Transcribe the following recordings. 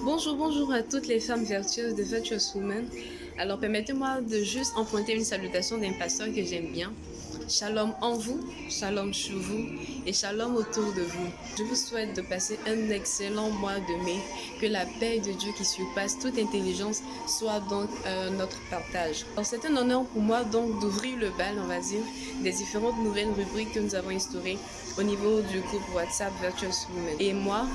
Bonjour à toutes les femmes vertueuses de Virtuous Women. Alors permettez-moi de juste emprunter une salutation d'un pasteur que j'aime bien. Shalom en vous, shalom sur vous et shalom autour de vous. Je vous souhaite de passer un excellent mois de mai, que la paix de Dieu qui surpasse toute intelligence soit donc notre partage. Alors c'est un honneur pour moi donc d'ouvrir le bal, on va dire, des différentes nouvelles rubriques que nous avons instaurées au niveau du groupe WhatsApp Virtuous Women. Et moi,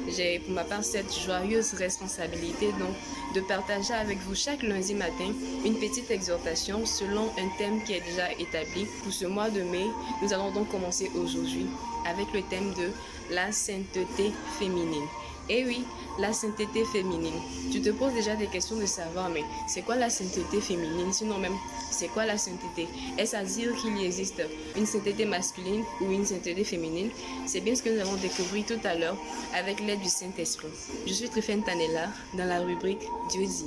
j'ai pour ma part cette joyeuse responsabilité donc de partager avec vous chaque lundi matin une petite exhortation selon un thème qui est déjà établi. Pour ce mois de mai, nous allons donc commencer aujourd'hui avec le thème de la sainteté féminine. Et oui, la sainteté féminine. Tu te poses déjà des questions de savoir, mais c'est quoi la sainteté féminine? Sinon même, c'est quoi la sainteté? Est-ce à dire qu'il existe une sainteté masculine ou une sainteté féminine? C'est bien ce que nous allons découvrir tout à l'heure avec l'aide du Saint-Esprit. Je suis Tryphène Tanella dans la rubrique Dieu dit.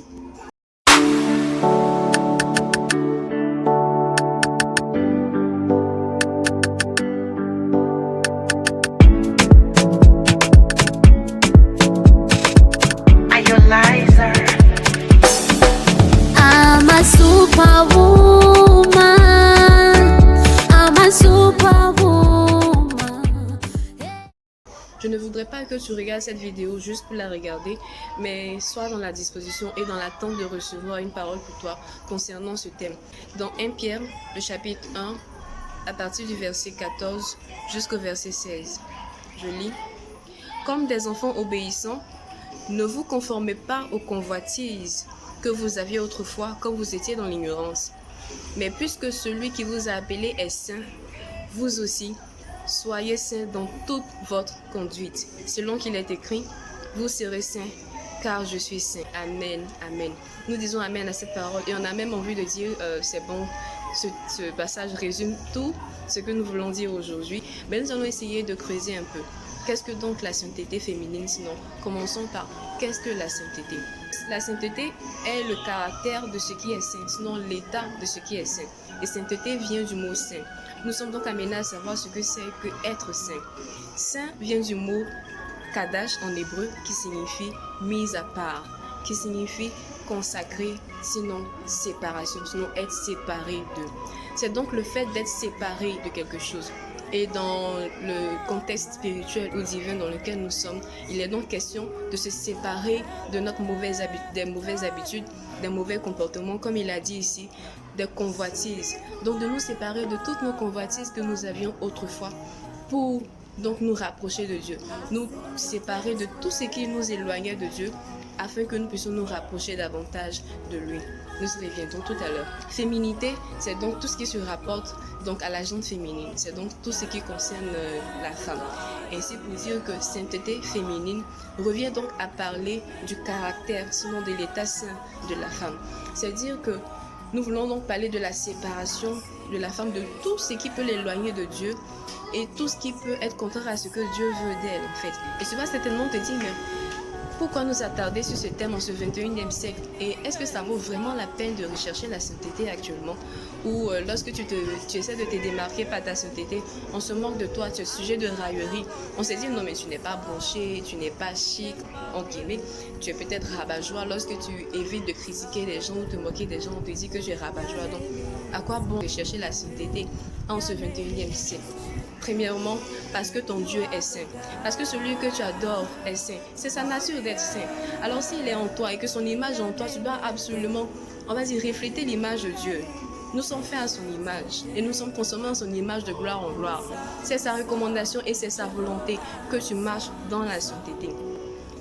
Je ne voudrais pas que tu regardes cette vidéo juste pour la regarder, mais sois dans la disposition et dans l'attente de recevoir une parole pour toi concernant ce thème. Dans 1 Pierre, le chapitre 1, à partir du verset 14 jusqu'au verset 16. Je lis. Comme des enfants obéissants, ne vous conformez pas aux convoitises que vous aviez autrefois quand vous étiez dans l'ignorance. Mais puisque celui qui vous a appelé est saint, vous aussi, soyez saints dans toute votre conduite. Selon qu'il est écrit, vous serez saints, car je suis saint. Amen, amen. Nous disons amen à cette parole et on a même envie de dire, c'est bon, ce passage résume tout ce que nous voulons dire aujourd'hui. Mais nous allons essayer de creuser un peu. Qu'est-ce que donc la sainteté féminine sinon? Commençons par, qu'est-ce que la sainteté? La sainteté est le caractère de ce qui est saint, sinon l'état de ce qui est saint. Et sainteté vient du mot saint. Nous sommes donc amenés à savoir ce que c'est que être saint. Saint vient du mot kadash en hébreu qui signifie mise à part, qui signifie consacré, sinon séparation, sinon être séparé d'eux. C'est donc le fait d'être séparé de quelque chose. Et dans le contexte spirituel ou divin dans lequel nous sommes, il est donc question de se séparer de des mauvaises habitudes, des mauvais comportements, comme il a dit ici, des convoitises. Donc de nous séparer de toutes nos convoitises que nous avions autrefois pour donc nous rapprocher de Dieu, nous séparer de tout ce qui nous éloignait de Dieu afin que nous puissions nous rapprocher davantage de lui. Nous y reviendrons tout à l'heure. Féminité, c'est donc tout ce qui se rapporte donc à la gente féminine. C'est donc tout ce qui concerne la femme. Ainsi pour dire que sainteté féminine revient donc à parler du caractère, sinon de l'état saint de la femme. C'est-à-dire que nous voulons donc parler de la séparation de la femme de tout ce qui peut l'éloigner de Dieu et tout ce qui peut être contraire à ce que Dieu veut d'elle en fait. Et tu vas certainement te dire, mais pourquoi nous attarder sur ce thème en ce 21e siècle? Et est-ce que ça vaut vraiment la peine de rechercher la sainteté actuellement? Ou lorsque tu essaies de te démarquer par ta sainteté, on se moque de toi, tu es sujet de raillerie. On se dit non mais tu n'es pas branché, tu n'es pas chic, entre guillemets. Tu es peut-être rabat-joie. Lorsque tu évites de critiquer les gens ou te moquer des gens, on te dit que tu es rabat-joie. Donc à quoi bon rechercher la sainteté en ce 21e siècle? Premièrement, parce que ton Dieu est saint. Parce que celui que tu adores est saint. C'est sa nature d'être saint. Alors s'il est en toi et que son image est en toi, tu dois absolument, on va dire, refléter l'image de Dieu. Nous sommes faits à son image et nous sommes consommés en son image de gloire en gloire. C'est sa recommandation et c'est sa volonté que tu marches dans la sainteté.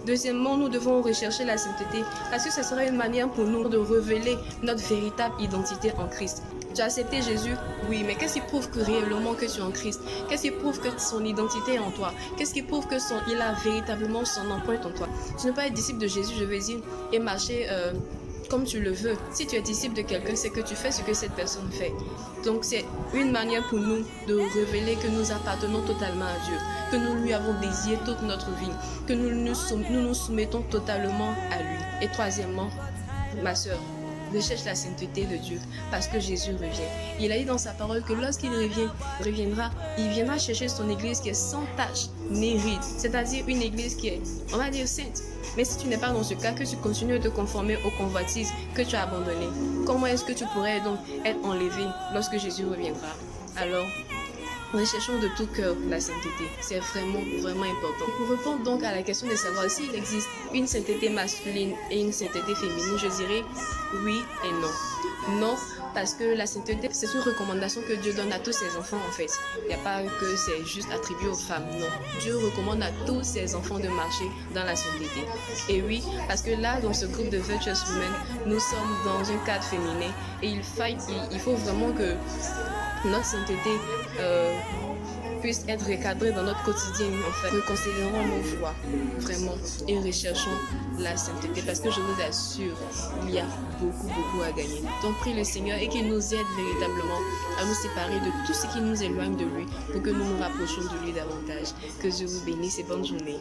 Deuxièmement, nous devons rechercher la sainteté parce que ce serait une manière pour nous de révéler notre véritable identité en Christ. Tu as accepté Jésus? Oui, mais qu'est-ce qui prouve que réellement que tu es en Christ? Qu'est-ce qui prouve que son identité est en toi? Qu'est-ce qui prouve que il a véritablement son empreinte en toi? Tu ne peux pas être disciple de Jésus, je veux dire, et marcher comme tu le veux. Si tu es disciple de quelqu'un, c'est que tu fais ce que cette personne fait. Donc c'est une manière pour nous de révéler que nous appartenons totalement à Dieu, que nous lui avons désiré toute notre vie, que nous nous soumettons totalement à lui. Et troisièmement, ma sœur, recherche la sainteté de Dieu parce que Jésus revient. Il a dit dans sa parole que lorsqu'il reviendra, il viendra chercher son église qui est sans tache ni ride, c'est-à-dire une église qui est, on va dire, sainte. Mais si tu n'es pas dans ce cas, que tu continues de te conformer aux convoitises que tu as abandonnées, comment est-ce que tu pourrais donc être enlevé lorsque Jésus reviendra? Alors, recherchons de tout cœur la sainteté. C'est vraiment, vraiment important. Pour répondre donc à la question de savoir s'il existe une sainteté masculine et une sainteté féminine, je dirais oui et non. Non, parce que la sainteté, c'est une recommandation que Dieu donne à tous ses enfants en fait. Il n'y a pas que c'est juste attribué aux femmes, non. Dieu recommande à tous ses enfants de marcher dans la sainteté. Et oui, parce que là, dans ce groupe de Virtuous Women, nous sommes dans un cadre féminin et il faut vraiment que notre sainteté puisse être recadrée dans notre quotidien en fait. Reconsidérons nos voies vraiment et recherchons la sainteté parce que je vous assure, il y a beaucoup à gagner. Donc prie le Seigneur et qu'il nous aide véritablement à nous séparer de tout ce qui nous éloigne de lui pour que nous nous rapprochions de lui davantage. Que Dieu vous bénisse et bonne journée.